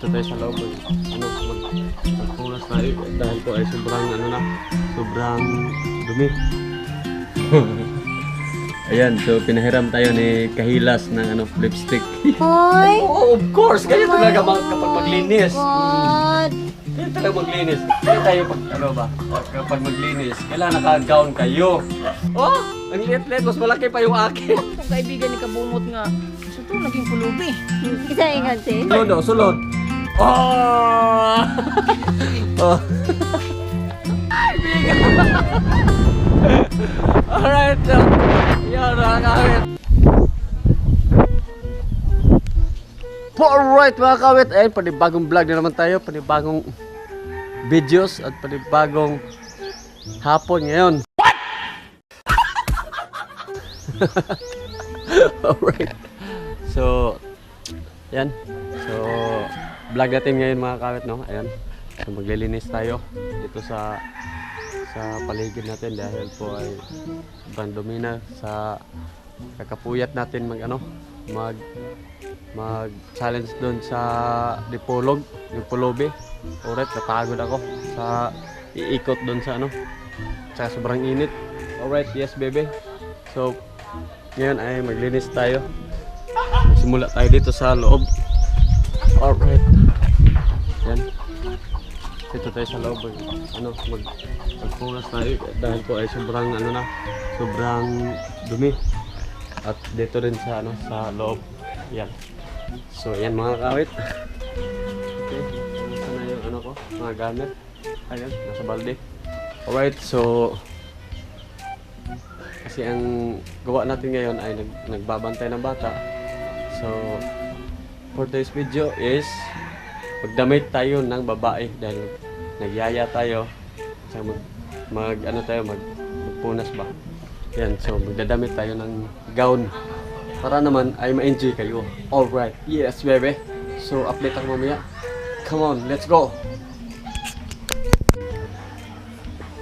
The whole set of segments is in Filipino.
Dito tayo sa loob. Magpunas tayo dahil po ay sobrang sobrang dumi. Ayan, so pinahiram tayo ni Kahilas ng lipstick. Hoy! Oh, of course, ganyan talaga kapag maglinis. God! Ganyan talaga maglinis. Kaya tayo kapag maglinis, kailangan naka-gown kayo. Oh, ang liit-liit, mas malaki pa yung akin. Kung kaibigan ni Kabungot nga, so to naging pulubi. Isa ingat si. Sulod daw, sulod. Oh! Oh. Ay, bigat! Alright, so, yan, nakakawit. Alright mga kawit, ayun, panibagong vlog na naman tayo, panibagong videos at panibagong hapon ngayon. What? Alright. So, yan. So, vlog natin ngayon mga kawit, no? Ayan. So, maglilinis tayo dito sa paligid natin dahil po ay sobrang dumi na sa kakapuyat natin mag challenge doon sa Dipolog, Dipolobe. Alright, napagod ako sa iikot doon sa sa sobrang init. Alright, yes baby. So, ngayon ay maglinis tayo. Simula tayo dito sa loob. Alright. Yan. Dito tayo sa loob. Magpunas tayo dahil po ay sobrang sobrang dumi. At dito rin sa sa loob. Yan. So, yan mga kawit. Okay. Sana yung ko, mga gamit. Ayan, nasa balde. Alright, so kasi ang gawa natin ngayon ay nagbabantay ng bata. So, for today's video is magdamit tayo ng babae dahil nagyaya tayo. So, magpunas ba? Yan, so magdadamit tayo ng gown para naman ay ma-enjoy kayo. Alright, yes baby. So, update ako mamaya. Come on, let's go!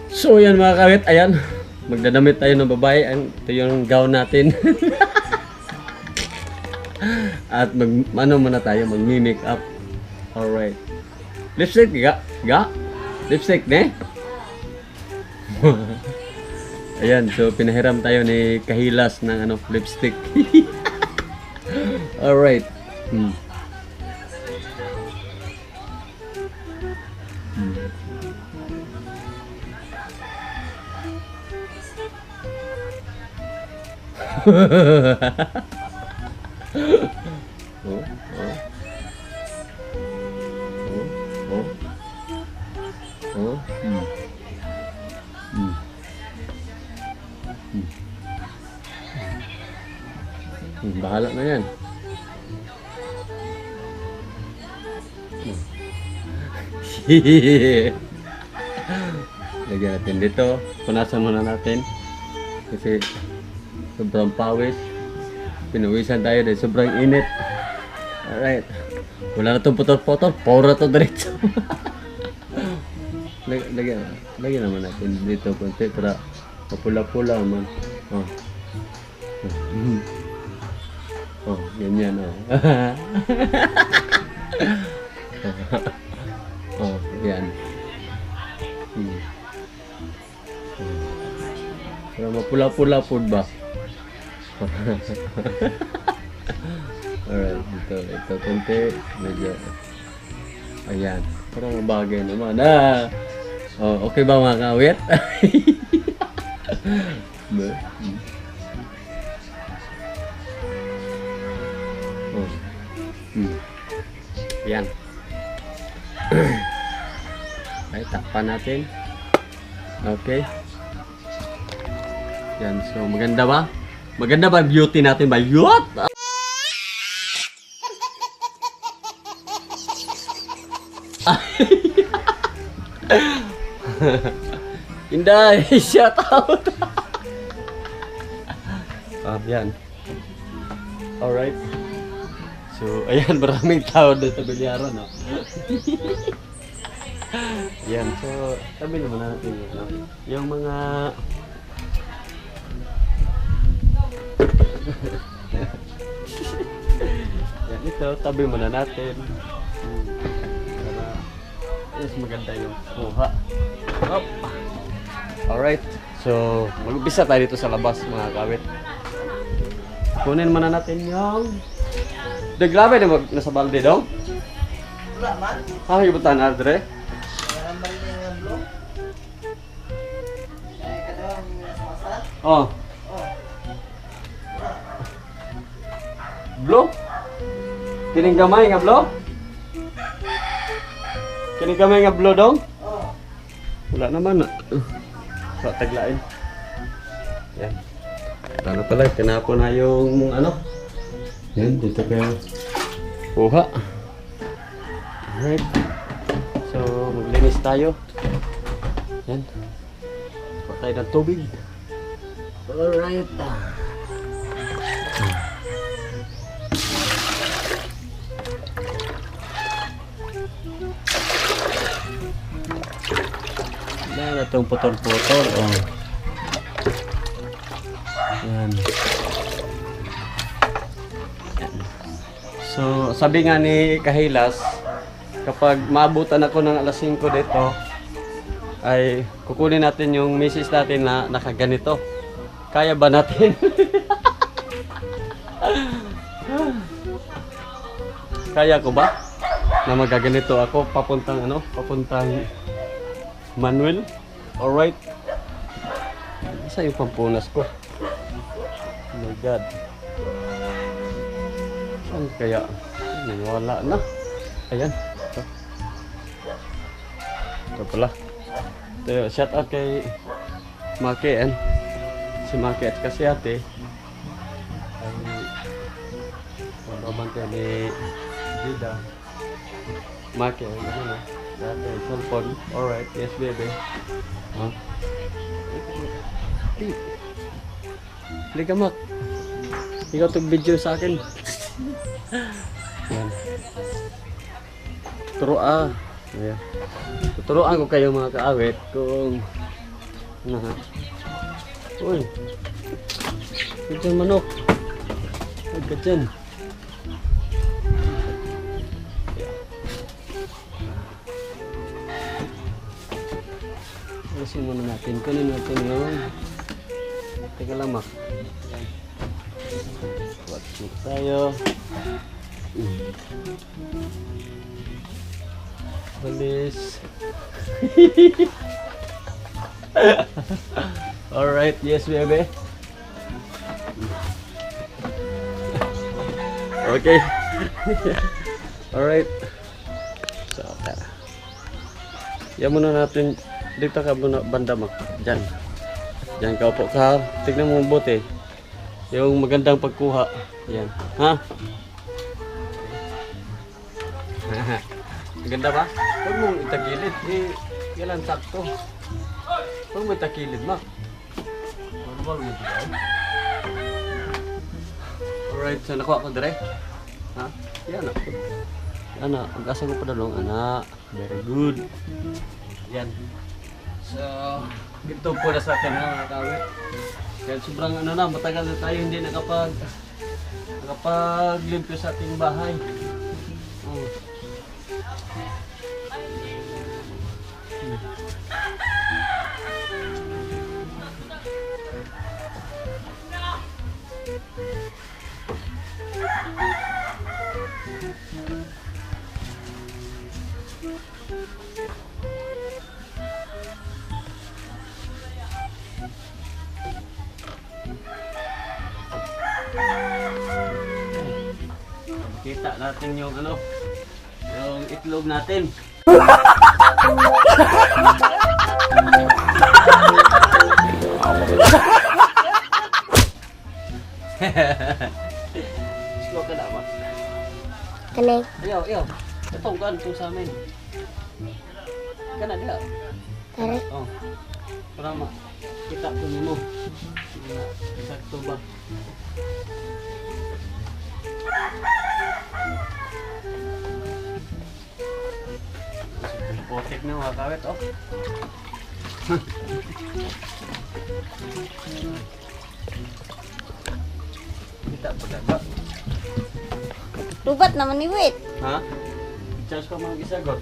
So, yan mga kawit, ayan. Magdadamit tayo ng babae. Ito yung gown natin. At muna tayo, mag-make up. Alright. Lipstick, ga? Lipstick, ne? Ayan, so pinahiram tayo ni Kahilas ng lipstick. Alright. Bahala na yan. Lagyan natin dito. Punasan muna natin. Kasi sobrang pawis. Pinuwisan tayo dahil sobrang init. Alright. Wala na itong putol-putol. Puro na ito diretso. Lagyan naman natin dito konti para mapula-pula man. Oh. Oh, ganyan oh. Oh, yan. Para mapula-pula food ba? Alright, ito konti. Medyo. Ayan. Parang mabagay naman. Oh, okay ba mga kawit? Yan. Ay, takpan natin. Okay. Yan, so maganda ba? Maganda ba beauty natin ba? Yot! Inday, shout out. Yan. Alright. So, ayan, maraming tao dito sa bilyaran, no? Yan, so, tabi naman natin yun, no? Yung mga... Yan, ito, tabi muna natin. Mas maganda yung kuha. Up. Alright. So, mag-umpisa tayo dito sa labas mga kawit. Kunin muna natin yung... Daglabe na nasa balde daw? Wala man. Ibutan Andre. Meron ba rin yung blue? Kadawang masat? Oh. Oh. Blo? Kining gamay nga blo? Kining gamay nga blo dong? Oh. Wala naman. So, taglain. Yan. Ano pala, tinapon na yung ano. Yan, dito kayo. Kuha. Alright. So, maglinis tayo. Yan. Kuha tayo ng tubig. Alright. Yan na itong putol-putol. Oh. Yan. So, sabi nga ni Kahilas, kapag maabutan ako ng alas 5 dito, ay kukunin natin yung misis natin na nakaganito. Kaya ba natin? Kaya ko ba? Na magaganito ako papuntang ano? Papuntang Manuel? Alright. Isa yung pampunas ko. Oh my God. Saan kaya? Wala na. Ayan. Ito pala. Ito, shout out kay Maki and si Maki at kasi ate ay pababante ni Gida. Maki, ano na? Dati, cellphone. Alright, yes baby. Huh? Halika Mak. Ikaw itong video sa akin. Yan. Turuan. Ayan. Tuturuan ko kayo mga kaawit kung uy. Huwag dyan manok. Huwag ka dyan. Ayusin muna natin. Kunin natin yung teka lang Mak. Watch mo tayo. Balis. Alright, yes baby. Okay. Alright. So, yan muna natin. Dito ka muna banda Mak. Diyan. Diyan ka upo ka. Tignan mo mabuti. Yung magandang pagkuha. Yan. Ha? Maganda ba? Huwag mong itagilid. Yan lang sakto. Huwag mong itagilid, Mak. Ano ba mo ito? Alright, so nakuha ko dire. Ha? Yan na. Yan na. Ang-asa ko pa dalong anak. Very good. Yan. So, ito po na sa akin ha, mga kawit. Kaya sobrang ano na, matagal na tayo hindi nakapaglimpyo sa ating bahay. Oh. Kita natin yung ano, yung itlog natin. Slow ka na ba? Kanay. Ayaw. Itong kan itong sa amin. Kana diha. Tara. Oh. Para kita ko nimo. Sakto ba? Potek na mga kawit, oh. Kita pa ba? Lubat naman ni Wit. Ha? Charge ko mga gisagot.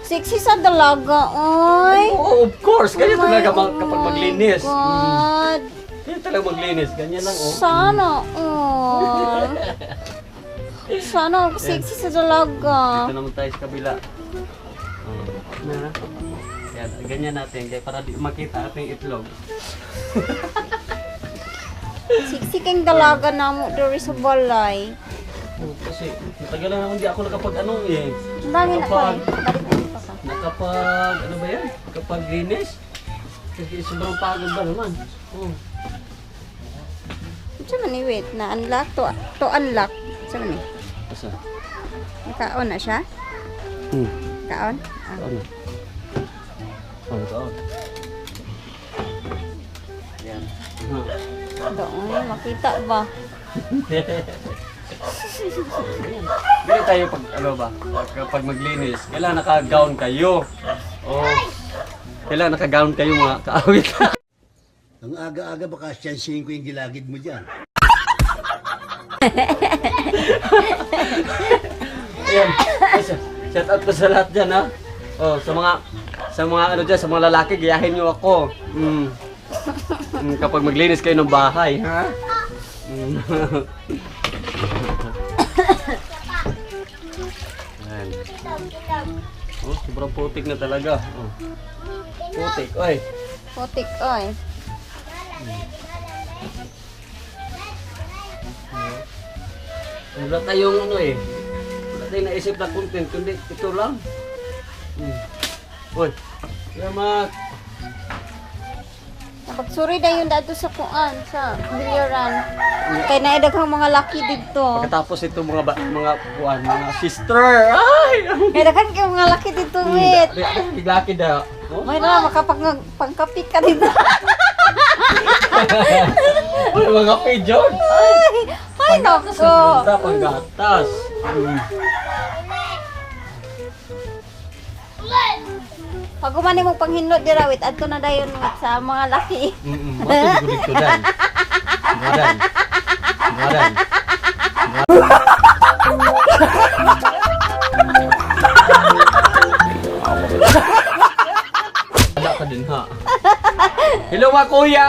Sexy sa dalaga, oy. Oh, of course. Ganyan Oh my talaga kapag maglinis. God. Ganyan talaga maglinis. Ganyan lang, oh. Sana all. Sana all sexy sa dalaga. Dito naman tayo sa kabila. Na. Yan, ganyan natin. Kaya para di makita ating itlog. Sexy kang dalaga na mo diri sa balay. Oh, kasi matagal na naman di ako nakapag-ano eh. Ang dami na ko eh. Balik na dito ka. Nakapag, ano ba yan? Kapag linis. Kasi sobrang pagod ba naman? Oh. Ito man ni wait na unlock to unlock. Ito man ni. Asa? Naka-on na siya? Naka-on? Ah. Ano? Oh, ito. Yan. Doon, makita ba? Hindi tayo pag, ano ba? Kapag maglinis, kailangan naka-gown kayo. Oh. Kailangan naka-gown kayo mga kaawit. Ang aga-aga baka siyansihin ko yung gilagid mo dyan. Ayan. Shout out ko sa lahat dyan, ha? Oh, sa mga ano dyan, sa mga lalaki, gayahin nyo ako. Kapag maglinis kayo ng bahay, ha? Ayan. Oh, sobrang putik na talaga. Oh. Putik, oy. Putik, oy. Wala tayong ano eh. Wala tayong naisip na content, kundi ito lang. Uy, salamat. Napagsuri na yun dato sa kuan, sa bilyaran. Kaya naidaghang mga laki dito. Pagkatapos ito mga kuan, mga sister. Ay! Kaya daghan kayo mga laki dito, wait. Iglaki da. Oh? May na, makapagpangkapit ka dito. Uy, mga pigeon. Ay, nako. Punta panggatas. Pag umani mo panghinod di rawit, adto na dayon wit sa mga laki. Mati gulit ko dan. Gadan. Gadan. Ada ka din ha. Hello mga kuya.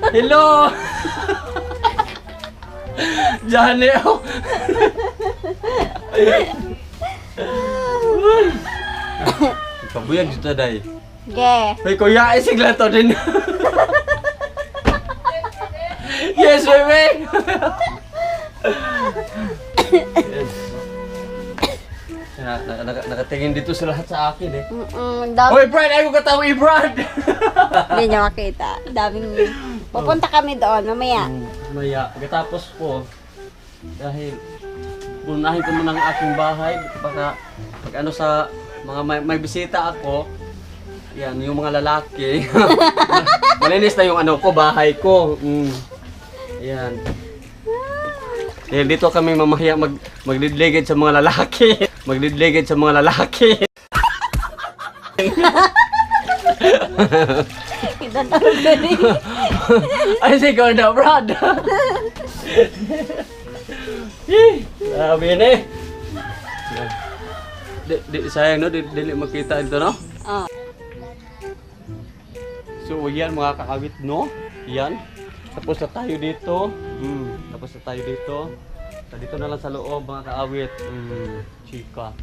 Hello. Jane ako. Kabuyag dito day. Ge. Hey kuya, isigla to din. Yes, baby. Yes. Nakatingin dito sa lahat sa akin eh. Dami. Hoy, Brad! Ayaw ko katawa Brad! Hindi niya makita. Daming. Pupunta kami doon mamaya. Maya, katapos po, dahil unahin ko muna ang aking bahay, baka pag ano sa mga may bisita ako, yan, yung mga lalaki, malinis na yung ano ko, bahay ko. Yan. Dahil dito kami mamaya maglidligid sa mga lalaki. Maglidligid sa mga lalaki. Kita tayo gani. Ay, sigaw na, Brad. Sabi na eh. Sayang no, dili makita ito no? Oh. So yan mga kakawit no? Yan. Tapos na tayo dito. Tapos na tayo dito. Dito na lang sa loob mga kaawit. Chika.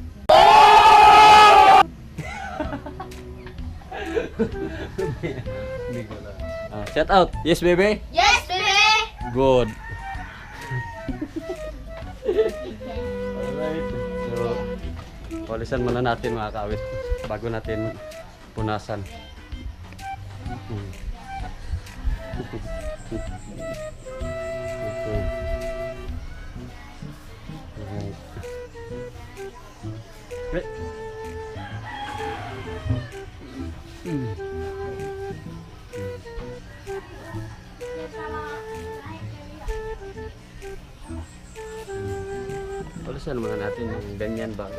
Shout out. Yes, baby. Yes, baby! Good. Alright. So, walisan muna natin mga kaawit bago natin punasan. Okay. Alright. Right. Walisan muna natin yung ganyan bago.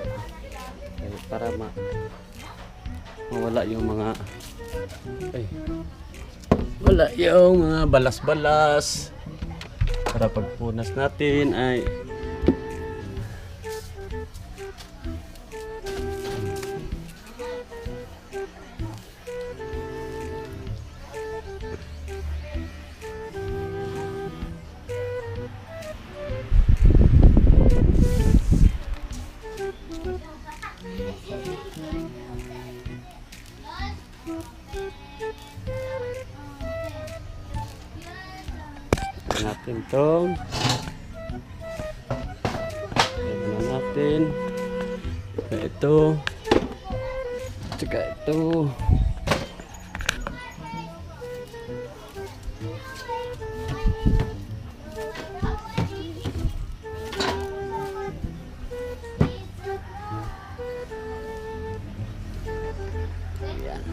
Para mawala yung mga wala yung mga balas-balas para pagpunas natin ay ito. Ayan na natin. Saka ito. Saka ito. Ayan.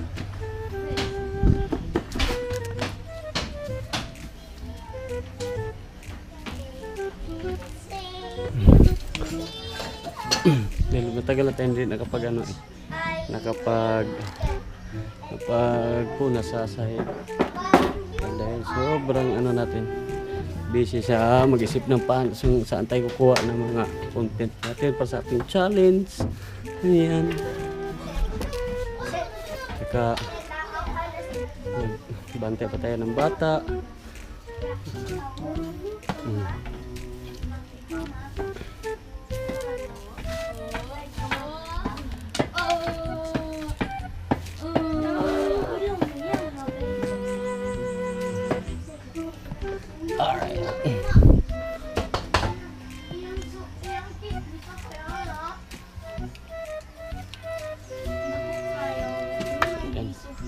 Dahil matagal na tayo hindi nakapag ano eh. Nakapag puna sa sahig. Dahil sobrang ano natin busy sa mag-isip ng kung saan tayo kukuha ng mga content natin para sa ating challenge. Ayan. Saka nagbantay pa tayo ng bata.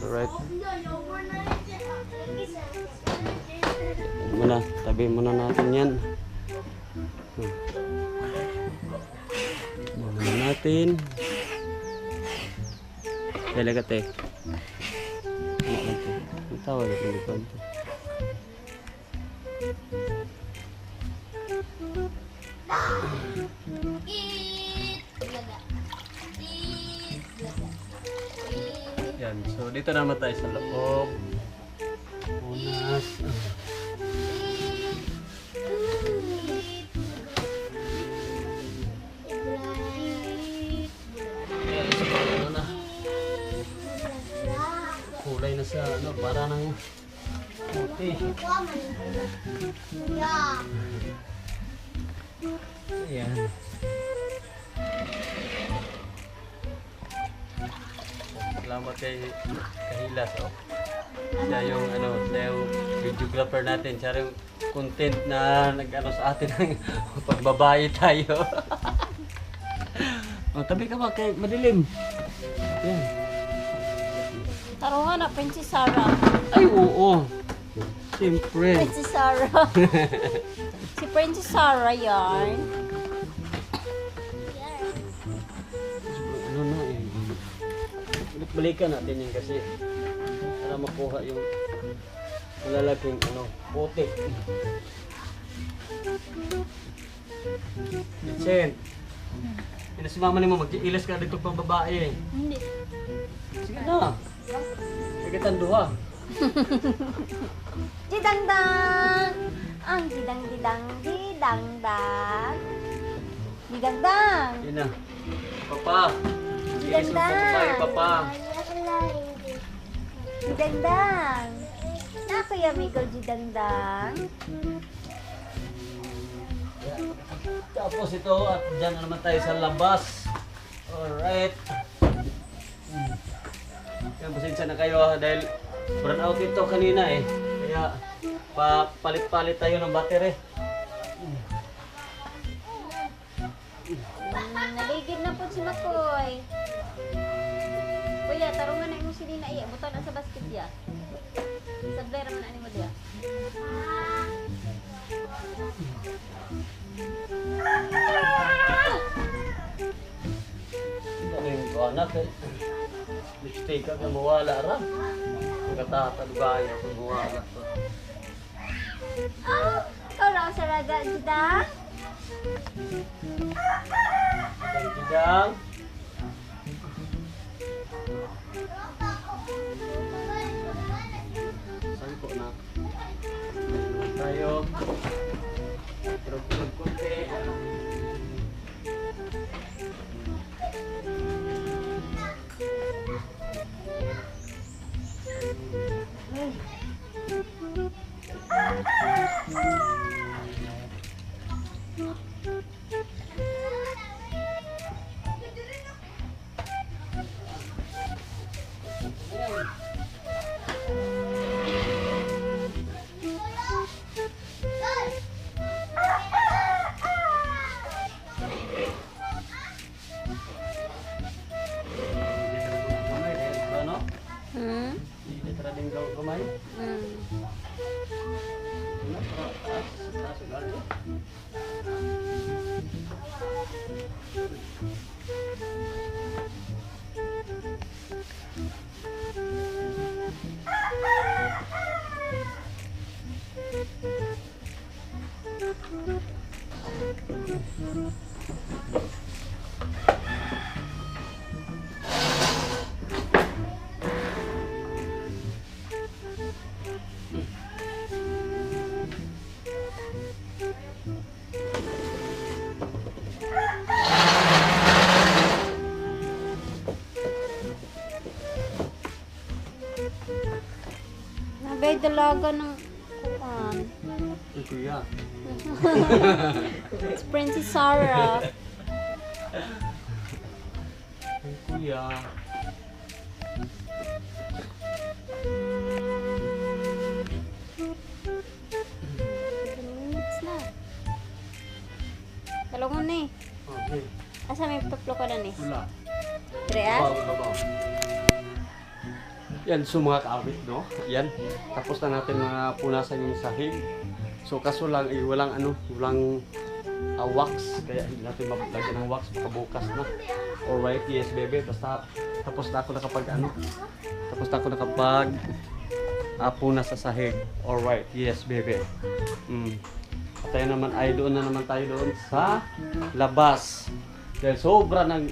Alright. Muna, tabi muna natin yan. Muna natin. Dalagat eh. Ano lang ito? Ang tawag ito dito. Yan, so dito naman tayo sa loob. Unas. Yan, so ano na. Kulay na sa ano, para ng puti. Ayan. Salamat kay Kahilas, oh. Siya yung ano, siya yung videographer natin, siya yung content na nag-ano sa atin ng pagbabae tayo. Oh, tabi ka ba kay madilim? Yan. Taruhan na, Princess Sarah. Ay, oo. Siyempre. Princess Sarah. Si Princess Sarah yan. Ano na eh. Balikan natin yan kasi para makuha yung malalaking ano, puti. Vincent, pinasumama mo mag-iilas ka dito pang babae. Hindi. Sige na. Sige tanduha. Didang-dang! Ang didang-didang, didang-dang. Didang-dang! Yan na. Papa. Iilis mo pa tayo, Papa. Didang-dang! Na kuya amigo, didang-dang. Tapos ito at dyan na naman tayo sa labas. Alright. Yan, pasensya na kayo dahil burn out ito kanina eh. Kaya palit-palit tayo ng battery. Naligid na po si Makoy. Kuya, tarungan na yung silina iya. Buta na sa basket ya. Sablay raman na mo dia. Hindi na yung anak eh. Lipstick ka na mawala ra. Nagkatatalugaya kung mawala to. Oh, ikaw raw sa raga, didang. Tidang-tidang. Saan po na? Tayo. Turog-turog konti. Nabay dalaga ng kuan. Ay, kuya. It's Princess Sarah. Ay, kuya. Minutes na. Talungon ni. Okay. Asa may tuplo ka na ni? Wala. Treas? Babaw. Yan, so mga kaawit, no? Yan. Tapos na natin mga punasan yung sahig. So kaso lang, walang wax. Kaya hindi natin maglagyan ng wax. Baka bukas na. Alright, yes, baby. Basta tapos na ako nakapag punas sa sahig. Alright, yes, baby. Tayo naman ay doon na naman tayo doon sa labas. Dahil sobra ng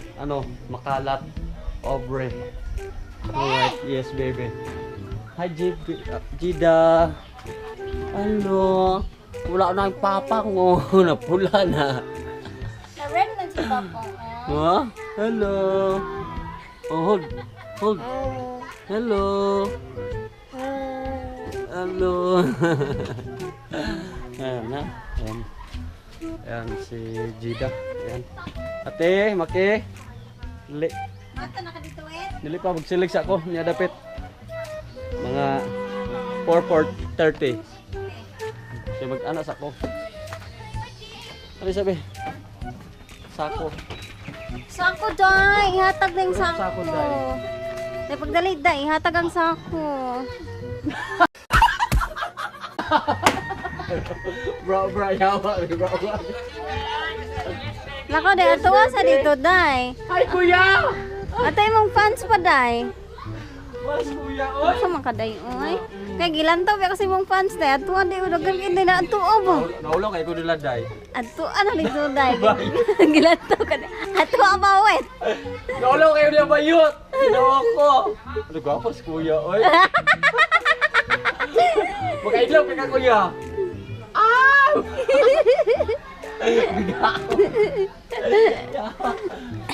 makalat. Obre. Alright, yes, baby. Hi, Jida. Ano? Wala na ang papa ko. Napula na. Na-red na si Papa. Ha? Hello. Oh, hold. Hello. Hello. Ayan na. Ayan. Ayan si Jida. Ayan. Ate, Maki. Mata na ka dito eh. Dili pa magsilig sa ako, niya dapit. Mga 4:30. Siya mag-anas ako. Ano sabi? Sako. Sako day, ihatag na yung Sako, sako. day. Day pagdalit day, ihatag ang sako. Bro, yawa. Lako day, atuwa sa dito day. Hi, kuya! Atay mong fans pa day. Mas kuya, oy! Sa mga kaday, oy. Kaya gilantaw pa kasi mong fans day. Atuwa day, udagan hindi na atuwa ba? Naulo kay ko nila, day. Atuwa na dito day. Gilantaw ka day. Atuwa ba, wet? Naulo kayo niya bayot! Ginawa ko! Ano gwapo si kuya, oy! Magkailaw ka kuya! Ah!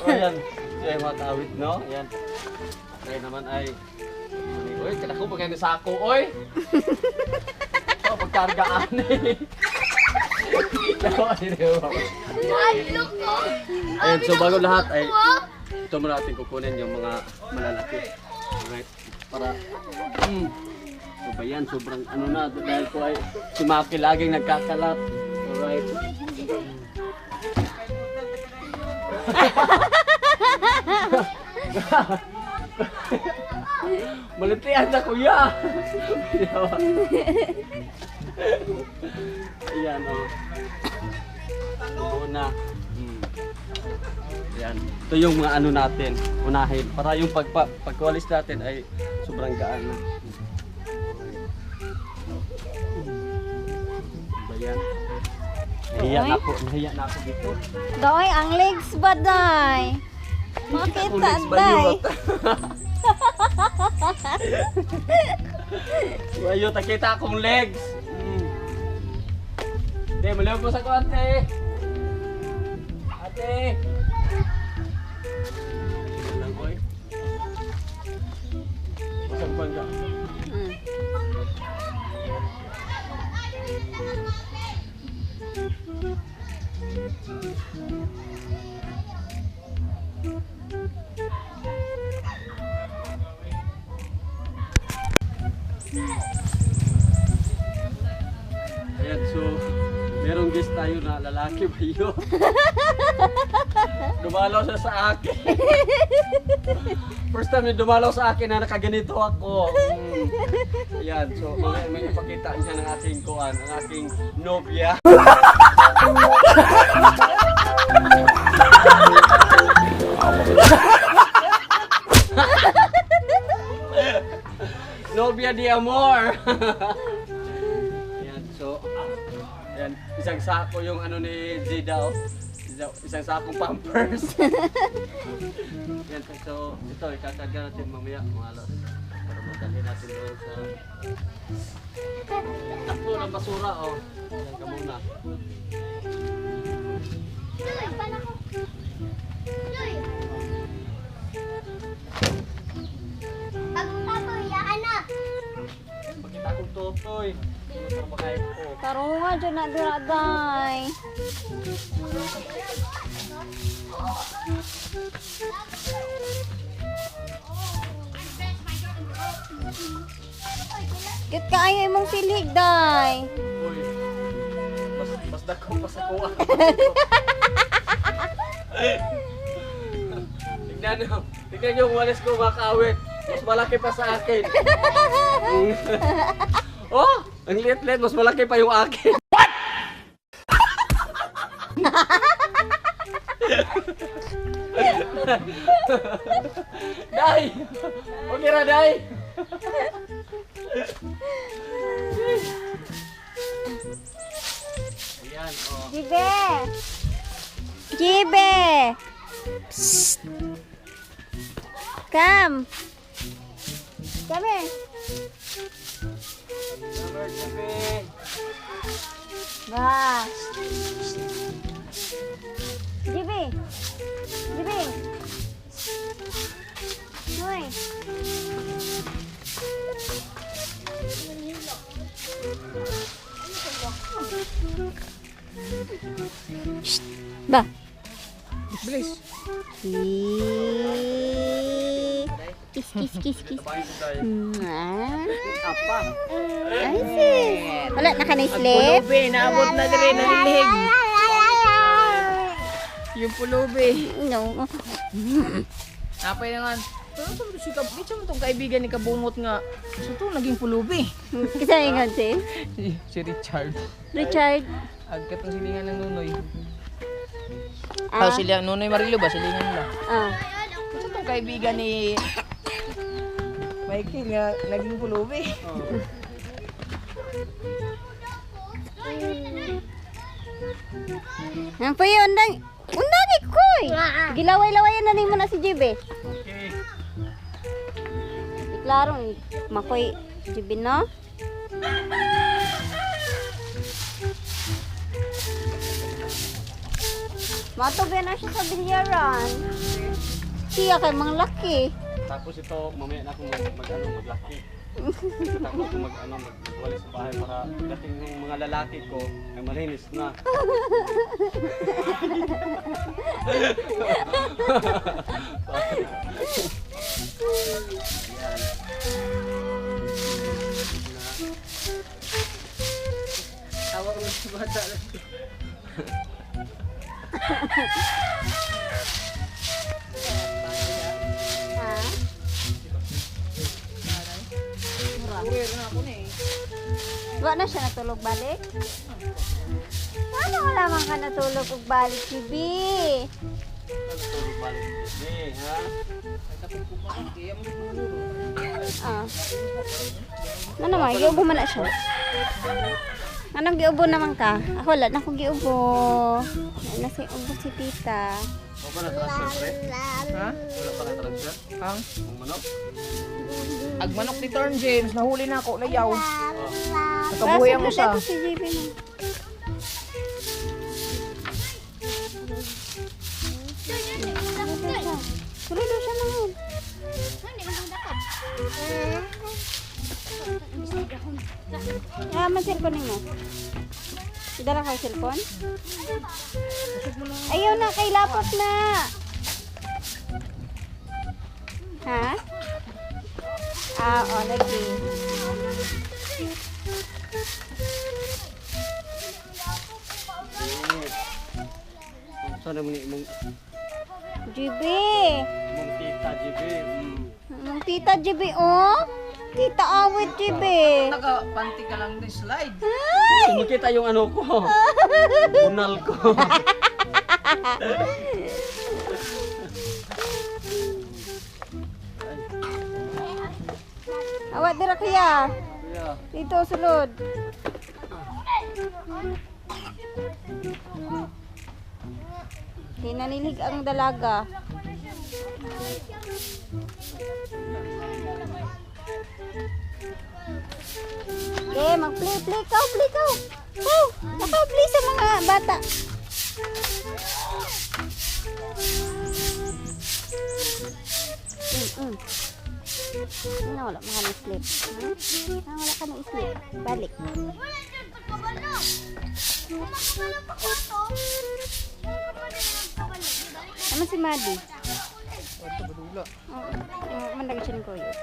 Ayan, siya yung mga kawit, no? Ayan. Kaya naman ay... Uy, kinako ba kayo sa ako, oy? Oh, pagkargaan eh. Ayan, so bago lahat ay... Ito muna natin kukunin yung mga malalaki. Alright, para... So ba yan, sobrang ano na, dahil po ay si Maki laging nagkakalat. Alright. Malitian na kuya! Ayan o. Una. Ayan. Ito yung mga ano natin, unahin. Para yung pagwalis natin ay sobrang gaan na. Ayan. Nahiya na ako dito. Doy, ang legs ba day? Makita day. Ayun, takita akong legs. Ate, maliw ko sa ko, ate. Ate. Lang ko eh. Masang bangga. Ayan, so merong guest tayo na lalaki ba yun? Dumalaw siya sa akin. First time yung dumalaw sa akin na nakaganito ako. Ayan, so may ipakita niya ng aking kuwan, ng aking nobya. Nobya di amor. Ayan, so ayan, isang sako yung ano ni Zida, oh. isang sakong pampers. Yan, so ito, ikakarga natin mamaya mga los. Para madali natin doon sa takbo ng basura, oh. Yan ka muna. Pakita kong tutoy. Ito makain ko. Tarungan dyan na diraday. Kit kaayo imong silig, day. Uy, mas dako pa sa kuha. Tignan yung walis ko makawit. Mas malaki pa sa akin. Oh, ang liit-liit. Mas malaki pa yung akin. What? Day! Okay ra, Day! Ayan, oh. Jibe! Jibe! Psst! Come! Come here! Number 7. Ba! Jibe! Jibe! Hoy! Shh! Ba! Bilis. Kiss, kiss, kiss, kiss. Tabahin ko, Day. Apa? Apa? Ay, sis. Wala na ka na-sleep? Pulubi, naabot na dire, nalilig. Yung pulubi. No. Napay naman. Pero ito si Kapit, mo itong kaibigan ni Kabungot nga. So ito, naging pulubi. Kisa ingon si? Si Richard. Richard. Agkat ang silingan ng Nunoy. Ah. Sila, Nunoy Marilo ba? Silingan nila. Ah. Ito itong kaibigan ni Michael nga, naging pulubi. Ang pa yun, undang ikoy. Gilaway-lawayan na mo na si Jibe. Okay. Klaro, makoy Jibe, no? Matog na siya sa bilyaran. Siya kay mga laki. Tapos ito, mamaya na akong maglaki. Tapos kung magwali sa bahay para pagdating ng mga lalaki ko, ay malinis na. Tawag mo sa bata. Ha? Uwer na ako na eh. Wa na siya natulog balik? Paano wala man ka natulog ug balik, Jibe? Tulog balik din, ha? Ah. Ano naman, giubo man na siya. Anong giubo naman ka? Ako wala na akong giubo. Wala na si ubo si tita. O ba na-transfer, pre? Ha? Wala pa na-transfer? Ang Ang manok? agmanok ni Turn James, nahuli na ako, layaw. Oh. Nakabuhay mo Basta sa. ito si JP na. Tuloy daw siya naman. Ah, man cellphone mo. Dala ka yung cellphone? Ayaw na, kay lapot na. Ha? Ah, o, lagi. Saan naman yung GB. mong tita, GB? Tita GB, oh. Tita awit GB. Nakapanti ka lang din slide. Makita yung ano ko. Bunal ko. Awat dira kaya. Yeah. Dito sulod. Hinanilig ang dalaga. Okay, mag-play ka. Oh, naka-play sa mga bata. Wala mo ka na-sleep. Wala ka na-sleep. Balik. Ano si Madi? Ito badula. Mandag siya ko yun.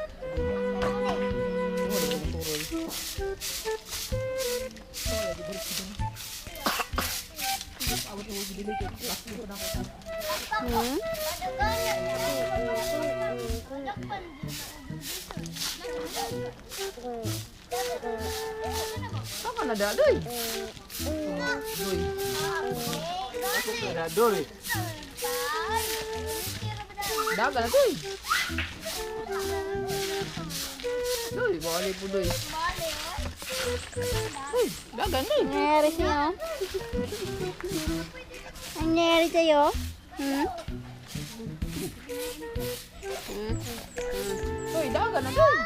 Saka na dadoy. Doy. Ako ka dadoy. Daga na doy. Doy, bali po doy. Doy, daga na. Nangyari sa'yo? Ang nangyari sa'yo? Doy, daga na doy.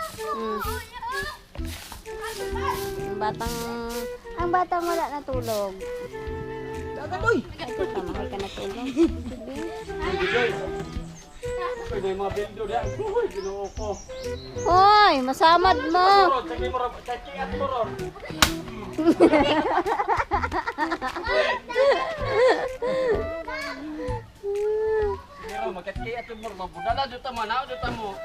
Ang batang wala natulog. Daga doy. Ito, tamahay ka natulog. Pwede yung mga bildo diyan. Uy, ginoo ko. Hoy, masamad mo. Ron, sakay mo ron. Sakay at mo ron. Pero magkakay at mo ron. Mabudala dito mo. Nao dito mo.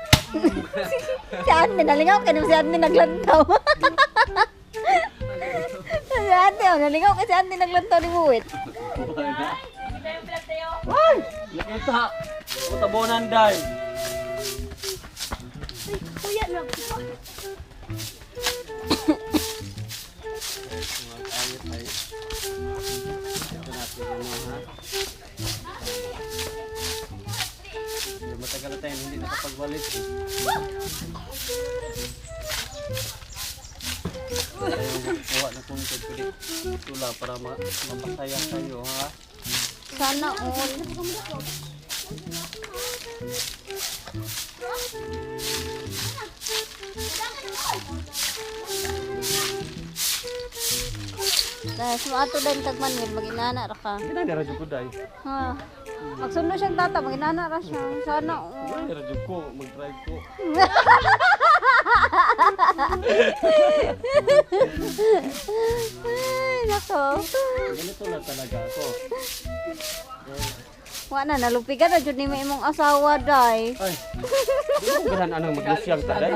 Si Ate, nalingaw ka naman si Ate naglantaw. Si Ate, nalingaw ka si Ate naglantaw ni Buwit. Ay! Nakita! Utabonan day! Ito natin ha? Matagal na tayo, hindi nakapagwalit eh. Yung kuha na content ko dito tula para mapasaya kayo ha. Sana all. Dahil sumato din tagmanil, mag-inana ra ka. Hindi na radyo ko day. Ha. Magsundo siyang tata, mag-inana ra siya. Sana all. Hindi radyo ko, mag-drive ko. Ay, nako. Ganito lang talaga ako. Wala na, nalupigan na dyan ni may imong asawa, day. Ay, di mo ganahan anong maglusyang ta day?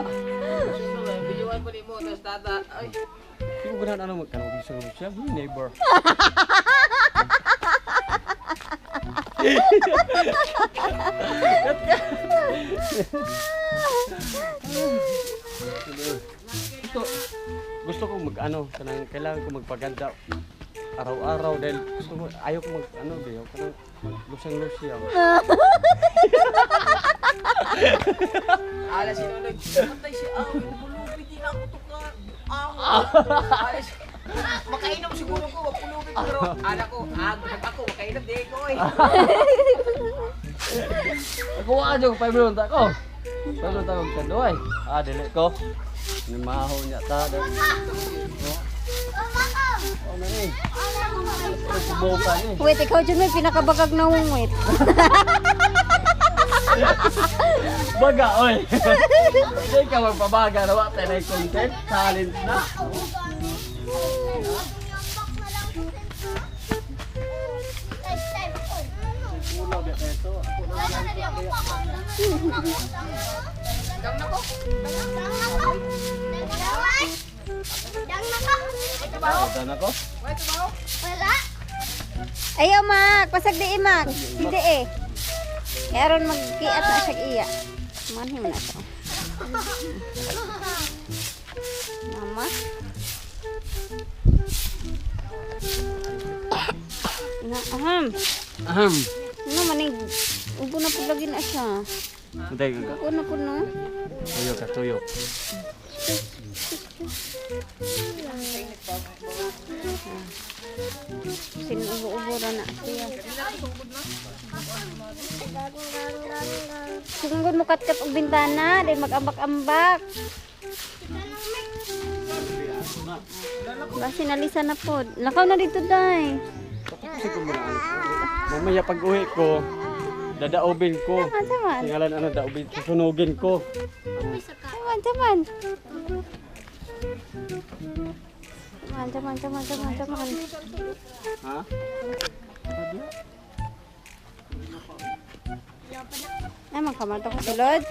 Bijuan po ni mo, tapos tata. Ay, Di mo ganahan anong maglusyang? Neighbor. Ito, gusto ko kailangan ko magpaganda araw-araw dahil gusto ko, ayaw ko ayaw ko ng lusyang-lusyang. ala sinunod. Patay si Aw, pulupit din ako to ka. Alas. Makainom siguro ko, pulupit pero ala ko, ako, makainom di ko eh. Ako aja ko 5 minutes ako. 5 minutes ako kandoy. Dili ko. Nimaho niya ta. Oh, nani. Subukan ni. Wait, ikaw dyan may pinakabagag na wungwit. Baga, oy. Hindi ka magpabaga na wala tayo content. Talent na. Ulo ba ito? Ako na lang. Dang na ko. Daan ako. Wait, tumaw. Ayaw, Mak. Pasag di, Mak. Hindi eh. Meron magkiat na siya iya. Manhim na ito. Mama. Aham. Ahem. Ano maning ubo na po lagi na siya. Hindi ka. Ubo na po no. Tuyo ka, tuyo. Sinubo-ubo na siya. Sungod mo kat og bintana, dahil mag-ambak-ambak. Basi nalisa na po. Lakaw na dito, day. Siguro mo na. Mamaya pag uwi ko, dadaobin ko. Saman. Tingalan ano, daobin, susunugin ko. Saman. Saman. Ha? Naman ka man ito kasulod.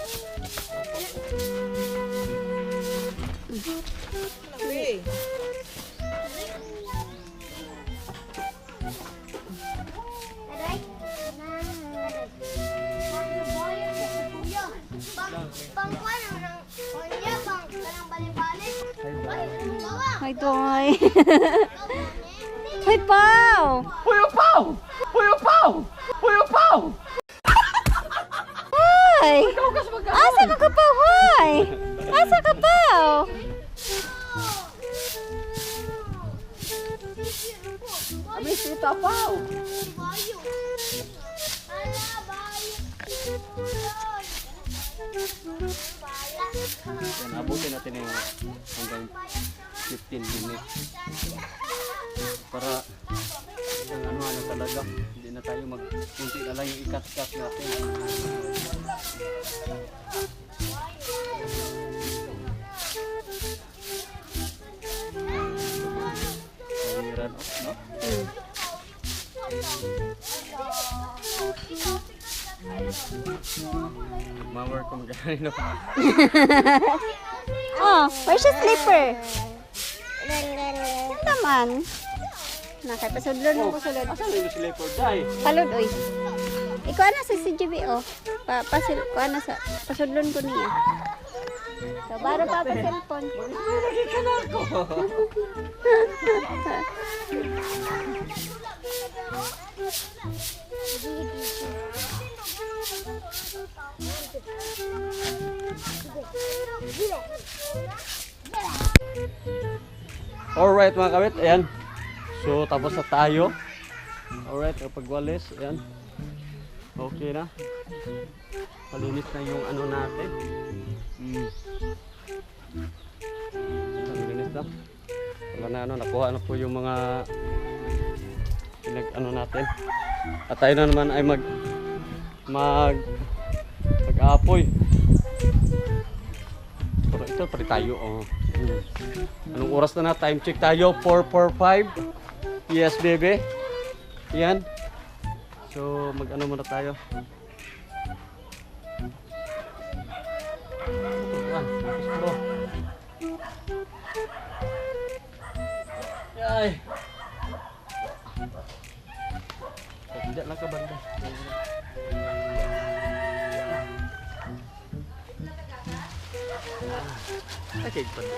Ay, toy. Hoy, Pao! Puyo Pao! Puyo Pao! Puyo Pao! Hoy! Asa ka pa, hoy? Asa ka pa? Amis kita Pao! Yan, abutin natin yung hanggang 15 minutes. Para ang ano talaga, hindi na tayo kunti na lang yung ikat-kat natin. Pawiran off, no? Mawar kong gano'n. Oh, where's your slipper? Yan naman. Nakapasudlon mo ko sulod. Asan yung slipper, Day? Palud, oy. Ikaw na sa CGB, oh. Pasudlon ko niya. So, baro pa pa cellphone. Lagi ka na ako. Alright mga kawit, ayan. So tapos na tayo. Alright, kapag walis, ayan. Okay na. Malinis na yung ano natin. Malinis na. Wala na ano, nakuha na po yung mga pinag ano natin. At tayo na naman ay mag-apoy. Pero ito pati tayo, oh. Anong oras na na? Time check tayo, 4:45. Yes, baby. Yan. So, mag-ano muna tayo. Ay. Tidak lang ka banda. Okay, banda.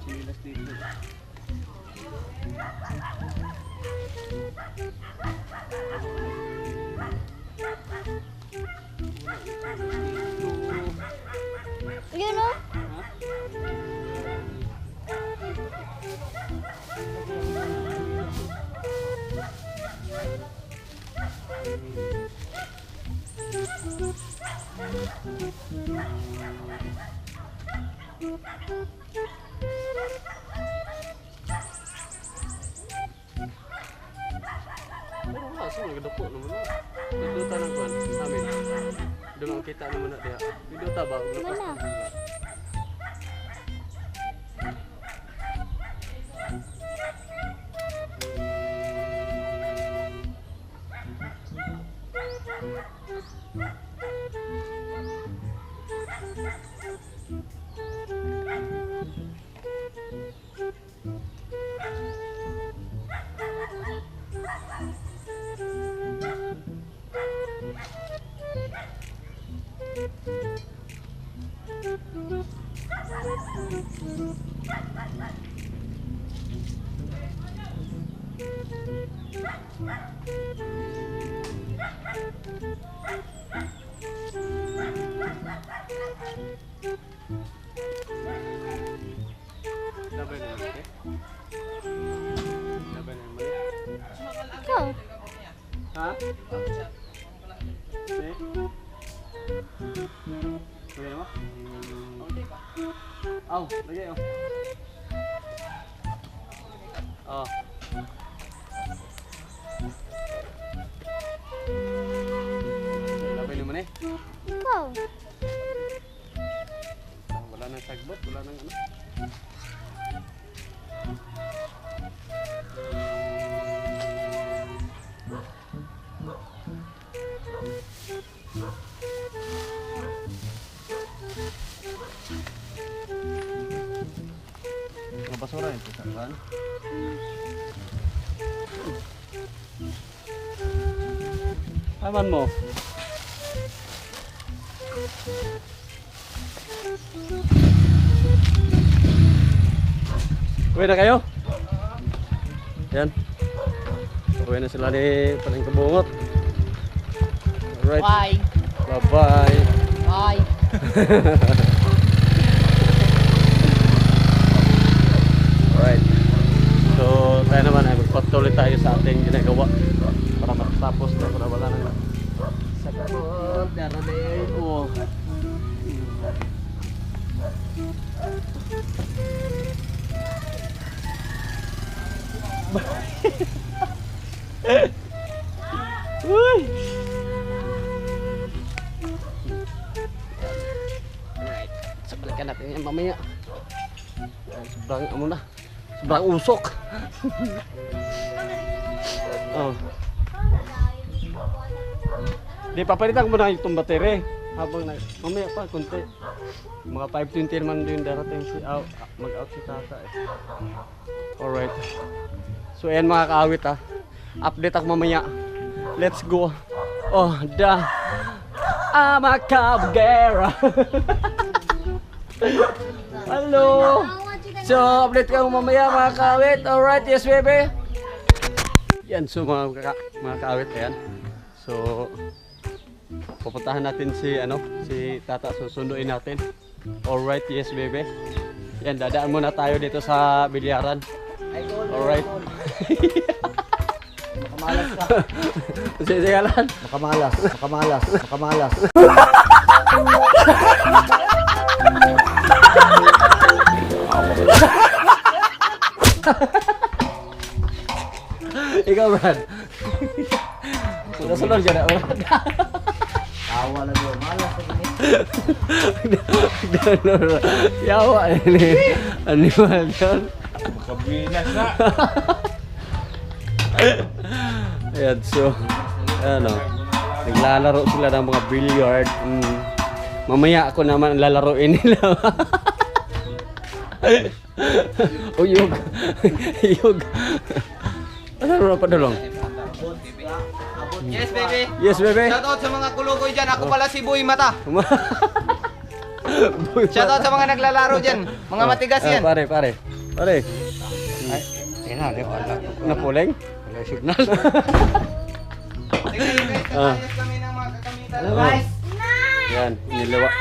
Chilas dito. Yun, oh. Pero wala, saan nagdapo naman na. Piduta ng kwan, amin. Doon ang kita naman na diha. Piduta ba? Lapas Wala. na. Laban na naman, eh. Laban na naman. Ikaw. Ha? Eh? Lagay mo? Aw, lagay oh. Oh. Labay naman eh. Ikaw. Wala nang sagbot, wala nang ano. Mga basura ito sa kan. Aman mo. Uwi na kayo? Yan. Uwi na sila ni Paling Kabungot. Alright. Bye. Bye-bye. Bye. Alright. So, tayo naman ay magpatuloy tayo sa ating ginagawa para matapos na para wala nang sagot. Darating. Oh. Uy! Alright. So, balikan natin yan mamaya. Sobrang ano na. Sobrang usok. Oh. Di papalitan mo na itong battery. Habang mamaya pa konti. Mga 5:20 naman din darating si mag-out si tata eh. Alright. So ayan mga kaawit ha. Update ako mamaya. Let's go. Oh, I'm a cabugera. Hello. So update ka mamaya mga kaawit. Alright, yes baby. Yan, so mga kaawit ayan. So pupuntahan natin si si tata, susunduin natin. Alright, yes baby. Yan, dadaan muna tayo dito sa bilyaran. Alright. Makamalas ka. Sige lang. Makamalas. Makamalas. Makamalas. Ikaw Brad. Sunod dyan na Brad. Tawa lang yun. Malas ka din Yawa ini. Animal yan. Makabinas na. Ayan, so ano, naglalaro sila ng mga billiard. Mamaya ako naman ang lalaroin nila. Uyog. Uyog. Ano na pa dalong? Yes, baby. Yes, baby. Shoutout sa mga kulukoy dyan. Ako pala si Boy Mata. Shoutout sa mga naglalaro dyan. Mga matigas yan. Pare. Ay, yan na, wala. Napuleng? Wala signal. Sige, guys. Ayos kami ng mga kakamitan. Guys. Yan, nilawa.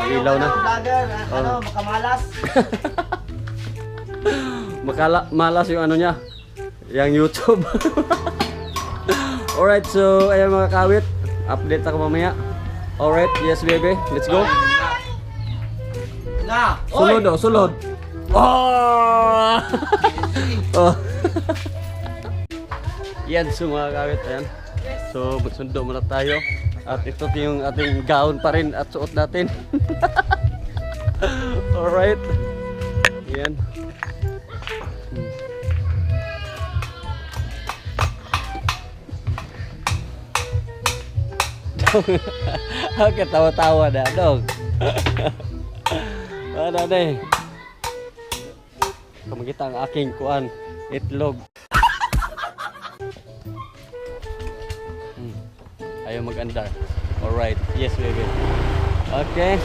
Ilaw na. Vlogger, makamalas. Malas yung ano niya. Yang YouTube. Alright, so ayan mga kawit. Update ako mamaya. Alright, yes baby. Let's go. Na! Sulod oh, sulod. Oh! Oh. Yan, so mga kawit. Ayan. So magsundo muna tayo. At ito yung ating gown pa rin at suot natin. Alright. Yan. Okay, tawa-tawa na, dog. Ano na eh. Kamagita ang aking kuan, itlog. Ayaw mag-andar. Alright, yes baby. Okay.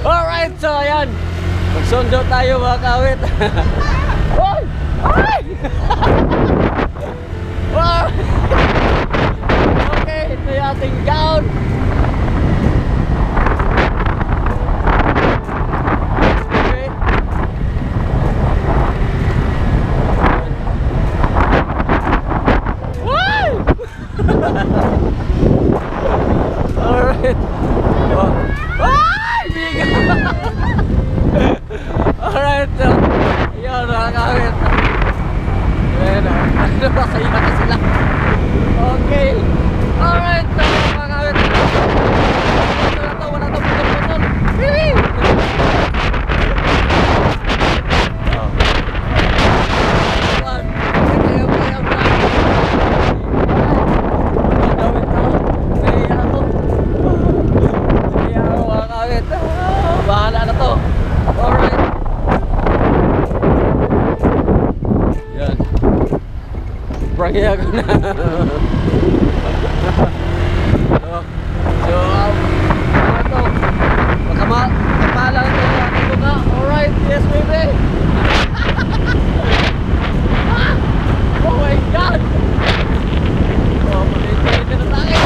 Alright, so ayan. Magsundo tayo mga kawit. Hoy! Ay! Wow! Okay, ito yung ating gown. Okay. Wow! Alright. Oh. Ay! Biga! Alright. Yun, nakakawit. Ayan, masaya na sila. Okay. Alright, nakakawit. Wala na putol-putol. Wee! Bahala na to. Alright. Yan. Pranky ako na. So, ano to? Makapahala na ito na. Alright, yes baby. Oh my God. Oh, maliit na tayo.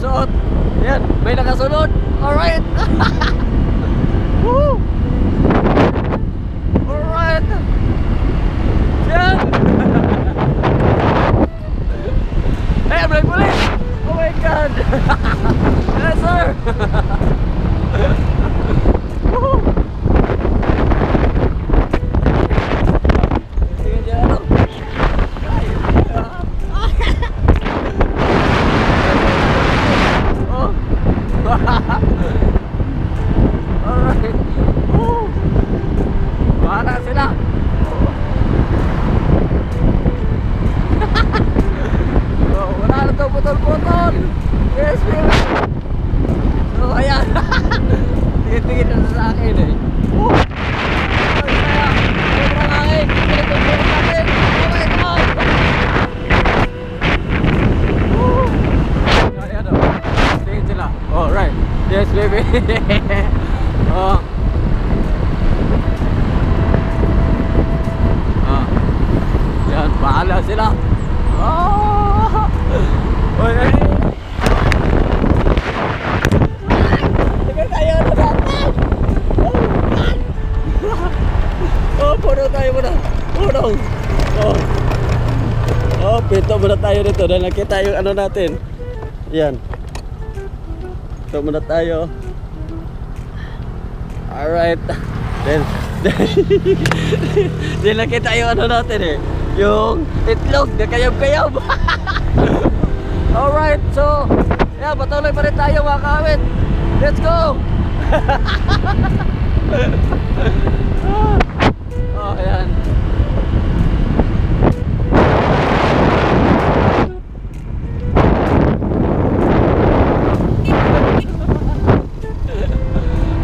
Suot. Yan, may nakasunod. Alright. Woo. Alright. Yan. Hey, break ulit. Oh my God. Yes, sir. Woo. Sige, dyan. Alright. Woo. Bahala sila. Oh, wala na to putol-putol. Yes, baby. So, ayan. Tingin-tingin na sa akin eh. Woo. Ay, kaya. Sobrang hangin. Pinagpapalip natin. Oh my God. Woo. Ayan o. Tingin sila. Alright. Yes, baby. Oh. Ah. Yan, bahala sila. Oh. Oy, ay. Tingnan tayo na natin. Oh, puno tayo muna. Puno. Oh. Oh, pinto muna tayo dito dahil nakita yung ano natin. Yan. Ito muna tayo. Alright. Then nakita yung ano natin eh. Yung itlog na kayab-kayab. Alright, so yeah, patuloy pa rin tayo mga kawit. Let's go. Oh, ayan.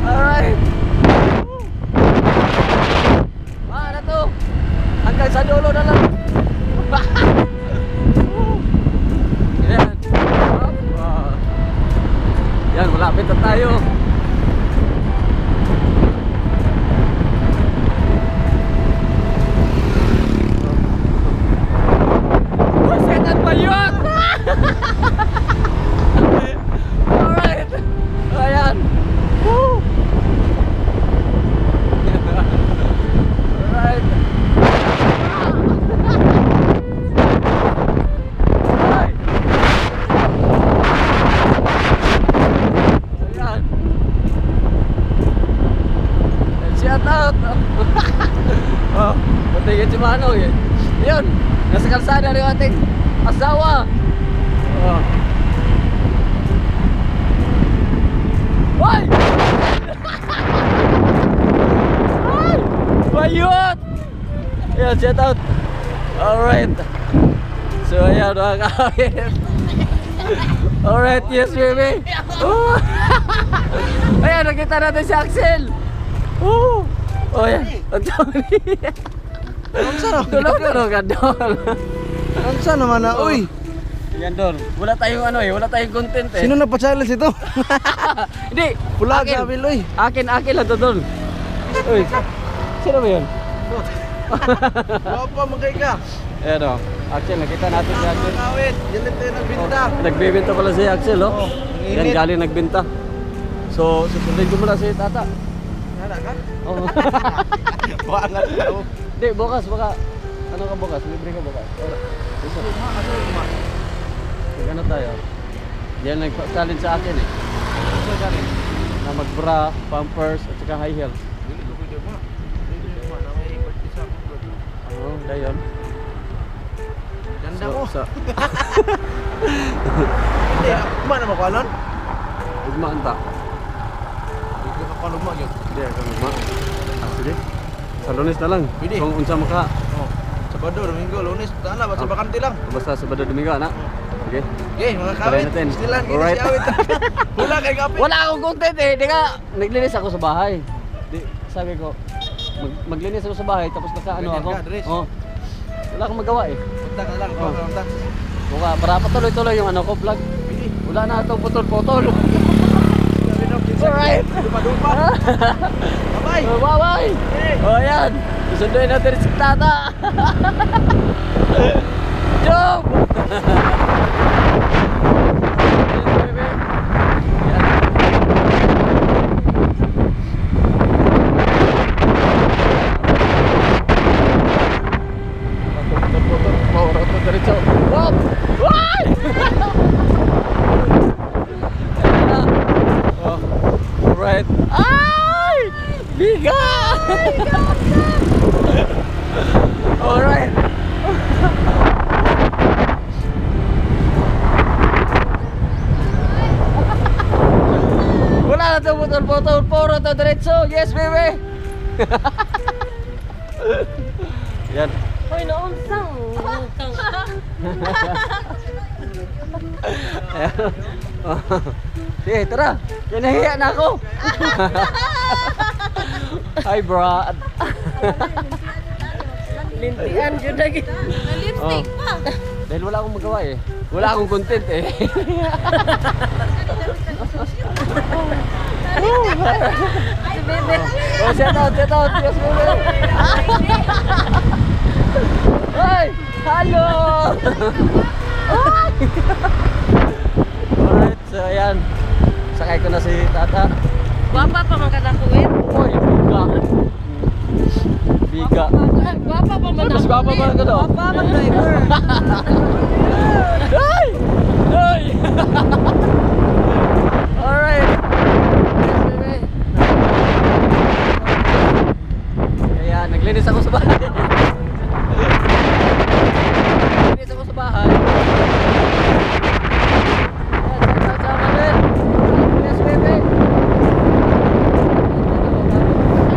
Alright. Ano to? Hanggang sa dulo na lang. Yan. Yan, malapit na tayo. Setan pa yun! Alright. Ayan. Woo! Alright. Ay. Ayan. tingin si Manong eh. Yun, nasa kalsada rin yung ating asawa. Oh. Hoy! Ay! Bayot! Ayan, shout out. Alright. So, ayan mga kawin. Alright, yes baby. Oh. Ayan, nakita natin si Axel. Oh, ayan. Ang dami. Tulog ka doon. Ano sa naman na? Uy! Yan doon. Wala tayong ano eh, wala tayong content eh. Sino na pa-challenge ito? Hindi. Pula akin. gabi, Loy. Akin lang to doon. Uy. Sino ba yun? Wapa, magay ka. Ayan o. Axel, nakita natin si Axel. Kawit, yan lang tayo nagbinta. Nagbibenta pala si Axel, oh. Oh, Yan init. galing nagbenta. So, susundin ko muna si Tata. Nada ka? Oh. Bangat ka. Hindi, bukas, baka. Ano ka bukas? Libre ka bukas. Isa. Ano tayo? Yan nag-challenge sa akin eh. Na mag-bra, pampers, at saka high heels. Oo, dayon. Ganda So, mo. sa Hindi, kumana mo ko anon? ugmaan ta. Hindi ka ko lugma yun. Hindi, ako ugma. Sige. Sa Lunes na lang. Pwede. Kung unsa maka. Oh. Sabado, Domingo, Lunes, tala, basta Oh. bakante lang. Basta Sabado Domingo, anak. Okay. Okay, mga Try kawit. natin. Stilan, gini Alright. si awit. Hula kay kapit. Wala akong content eh. Di ka, naglinis ako sa bahay. Di, sabi ko, maglinis ako sa bahay tapos naka-ano Ganyan ako. ka, dress. Oh. Wala akong magawa eh. Punta ka lang, Oh. punta. Buka, para patuloy-tuloy yung ano ko vlog. Pili. Wala na itong putol-putol. Alright. Dupa-dupa. Bye-bye. Oh, bye-bye! Oh, yan! Susunduin natin si Tata! Job! Alright. Ay! Biga! Alright. Wala na itong putol-putol. Puro ito diretso. Yes, baby! Yan. Hoy, noong sang. Ayan. Sige, tara. Kinahiya na ako. Hi, bro. Lintian yun lagi. Oh. Dahil wala akong magawa eh. Wala akong content eh. Oh, shout out, shout out. Yes, baby. Hi! Hello! Alright, so ayan. Sakay ko na si Tata. Guwapa pa man kada kuwit. Uy, biga. Biga. Guwapa pa man. Mas guwapa pa ka daw. Guwapa man driver. Hey! Hey! Alright. Yes, baby. Kaya naglinis ako sa bahay. Naglinis ako sa bahay. Ayan, sama-sama din. Yes, baby.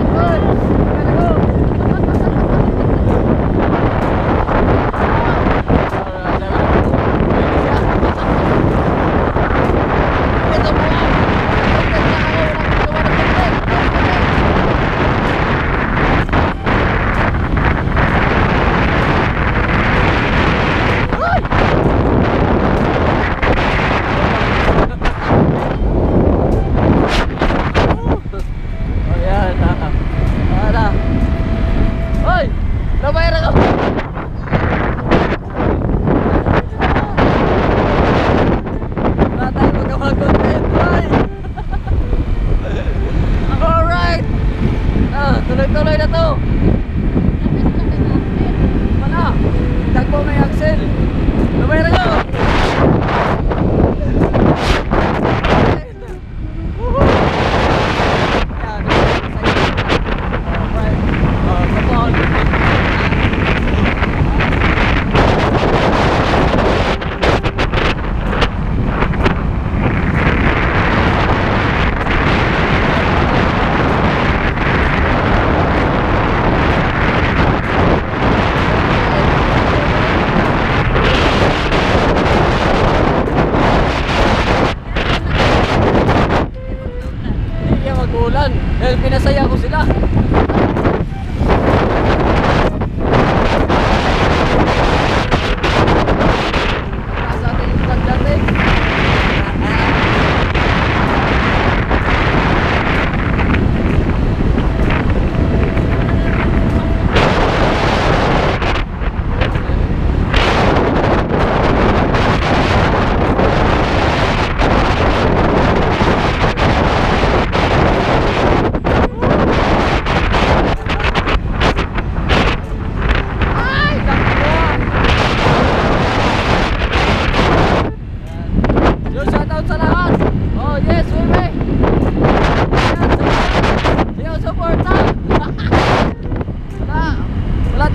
Good. Gotta go.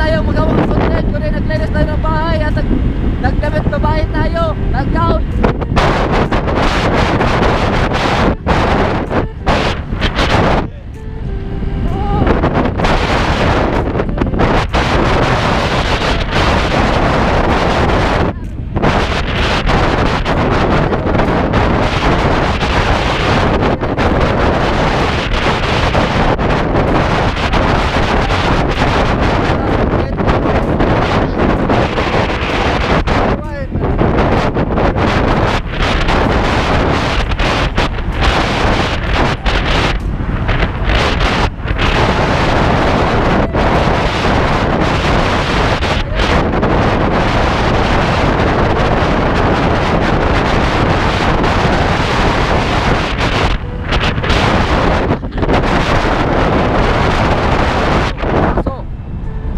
tayo magawang content, kundi naglinis tayo ng bahay at nagdamit babae tayo, nag-gown.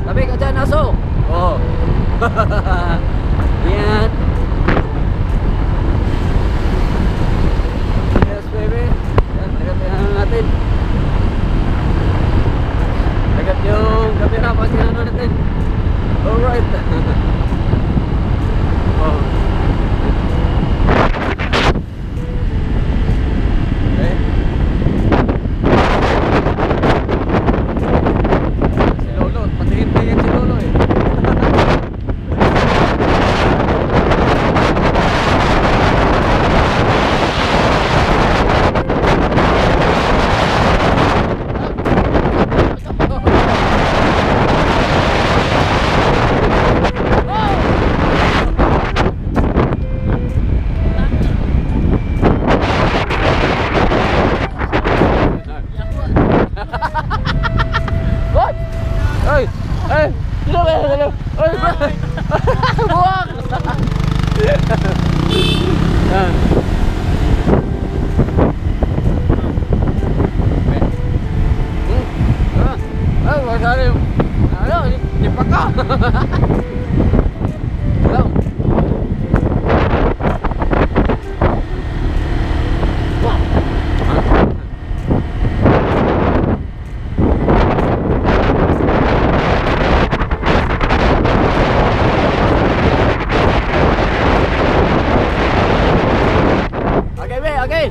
Tabi ka dyan, aso! Oo. Yan. Yes, baby. Yan, lagat natin. Lagat yung kamera pag ginano natin. Alright. Oh. Okay. Si Lolo, patingin-tingin si Lolo eh. Hoy! Hoy! Ay! Sino ba? Sino? Hoy! Buwak! Yan. Ay, masali. Ano? Lipa ka! Hello? Okay, be, okay.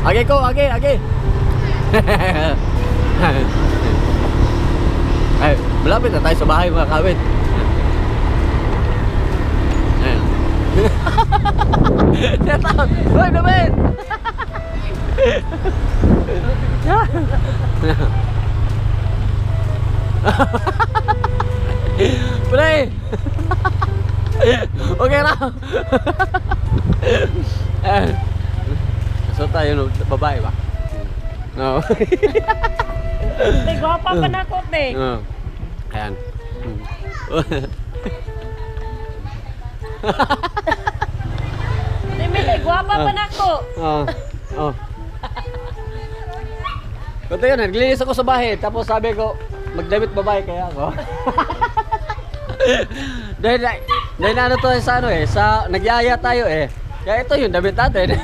Okay ko, okay, okay. Ay, malapit na tayo sa bahay mga kawit. Ayan. Netap! Hoy, David! Pre! Okay na! So tayo no, babae ba? No. Tay, gwapa pa na ko, te. No. Ayan. Tay, Mili, gwapa pa na ko. Oh. Oh. Kunti yun, naglinis ako sa bahay. Tapos sabi ko, magdamit babae kaya ako. Dahil ano to sa ano eh, sa nagyaya tayo eh. Kaya ito yung damit natin.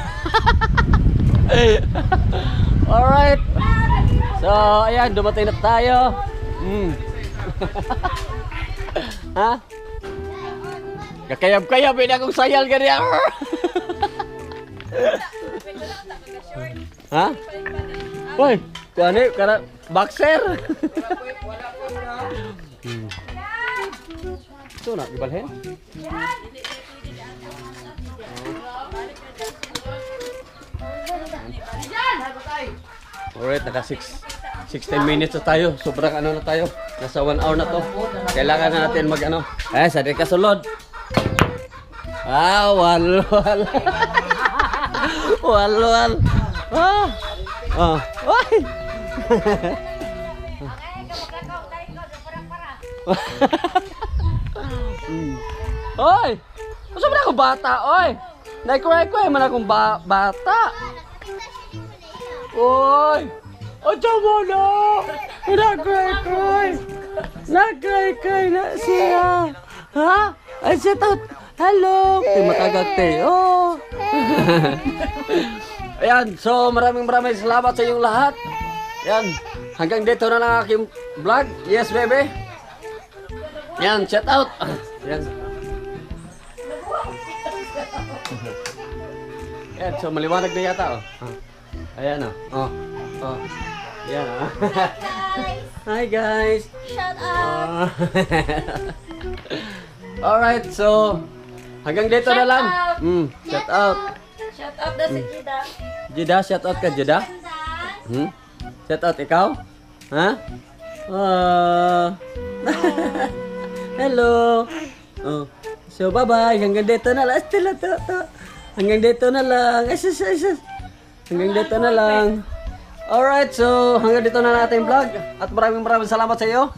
Alright. So, ayan, dumating na tayo. Ha? Kakayab-kayab, hindi akong sayal ganyan. Ha? Uy, kuhani, kana boxer. Ito na, ibalhin? Alright, naka 16 minutes na tayo. Sobrang ano na tayo. Nasa 1 hour na to. Kailangan na natin mag ano. Sa di kasulod. Walwal. Walwal. Oy! Oy! Gusto mo na akong bata, oy! Naikuray-kuray man akong bata. Oy! Ocho mo na! Nagkray-kray! Nagkray-kray na siya! Ha? Ay, shout out! Hello! Te, matagag te. Oh! Ayan, so maraming salamat sa inyong lahat. Ayan, hanggang dito na lang aking vlog. Yes, baby. Yan, shout out. Yan. Yan, so maliwanag na yata, oh. Ayan, oh. Oh. Yan, oh. Hi, guys. Shout out! Alright, so hanggang dito na lang. Shout out. Shout out daw si Jida. Jida, shout out ka, Jida. Shout out ikaw? Ha? Hello. Oh. So bye-bye. Hanggang dito na lang. Hanggang dito na lang. Hanggang dito na lang. Alright, so hanggang dito na natin vlog. At maraming salamat sa iyo.